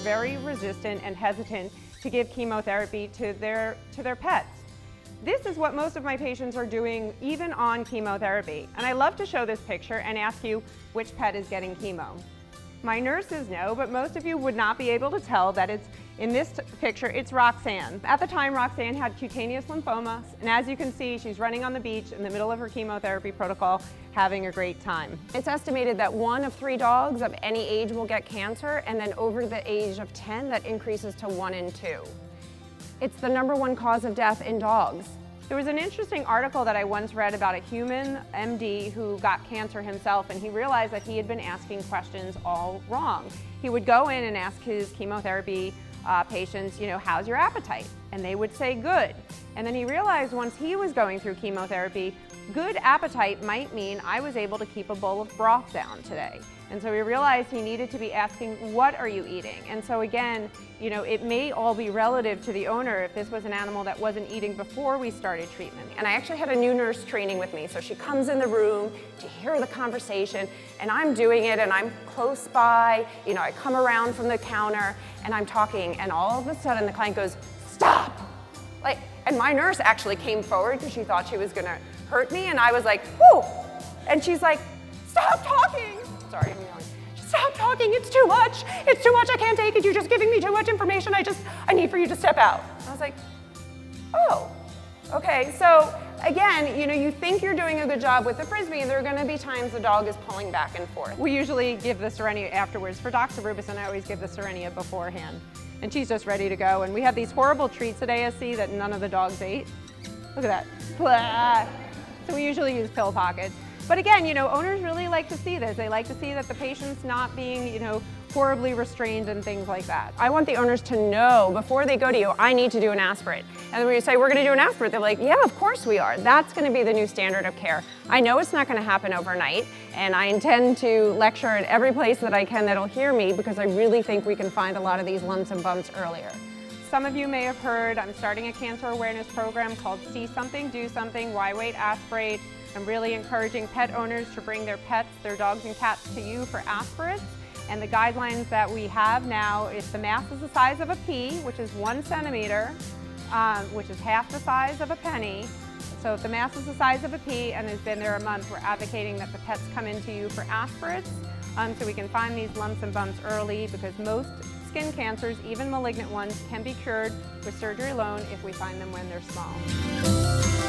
very resistant and hesitant to give chemotherapy to their pets. This is what most of my patients are doing even on chemotherapy. And I love to show this picture and ask you which pet is getting chemo. My nurses know, but most of you would not be able to tell that in this picture, it's Roxanne. At the time, Roxanne had cutaneous lymphoma, and as you can see, she's running on the beach in the middle of her chemotherapy protocol, having a great time. It's estimated that 1 of 3 dogs of any age will get cancer, and then over the age of 10, that increases to 1 in 2. It's the #1 cause of death in dogs. There was an interesting article that I once read about a human MD who got cancer himself, and he realized that he had been asking questions all wrong. He would go in and ask his chemotherapy patients, how's your appetite? And they would say good. And then he realized once he was going through chemotherapy, good appetite might mean I was able to keep a bowl of broth down today. And so he realized he needed to be asking, what are you eating? And so again, it may all be relative to the owner if this was an animal that wasn't eating before we started treatment. And I actually had a new nurse training with me. So she comes in the room to hear the conversation, and I'm doing it, and I'm close by. I come around from the counter, and I'm talking, and all of a sudden the client goes, stop! And my nurse actually came forward because she thought she was gonna hurt me, and I was like, whoo! And she's like, stop talking! Sorry, I'm yelling. Stop talking, it's too much. It's too much, I can't take it. You're just giving me too much information. I need for you to step out. I was like, oh, okay. So again, you think you're doing a good job with the Frisbee, and there are gonna be times the dog is pulling back and forth. We usually give the Cerenia afterwards. For doxorubicin, I always give the Cerenia beforehand. And she's just ready to go. And we have these horrible treats at ASC that none of the dogs ate. Look at that. Blah. So we usually use pill pockets. But again, owners really like to see this. They like to see that the patient's not being, horribly restrained and things like that. I want the owners to know before they go to you, I need to do an aspirate. And then when you say, we're gonna do an aspirate, they're like, yeah, of course we are. That's gonna be the new standard of care. I know it's not gonna happen overnight, and I intend to lecture at every place that I can that'll hear me, because I really think we can find a lot of these lumps and bumps earlier. Some of you may have heard I'm starting a cancer awareness program called See Something, Do Something, Why Wait, Aspirate. I'm really encouraging pet owners to bring their pets, their dogs and cats to you for aspirates. And the guidelines that we have now is the mass is the size of a pea, which is 1 centimeter, which is half the size of a penny. So if the mass is the size of a pea and has been there a month, we're advocating that the pets come into you for aspirates so we can find these lumps and bumps early, because most skin cancers, even malignant ones, can be cured with surgery alone if we find them when they're small.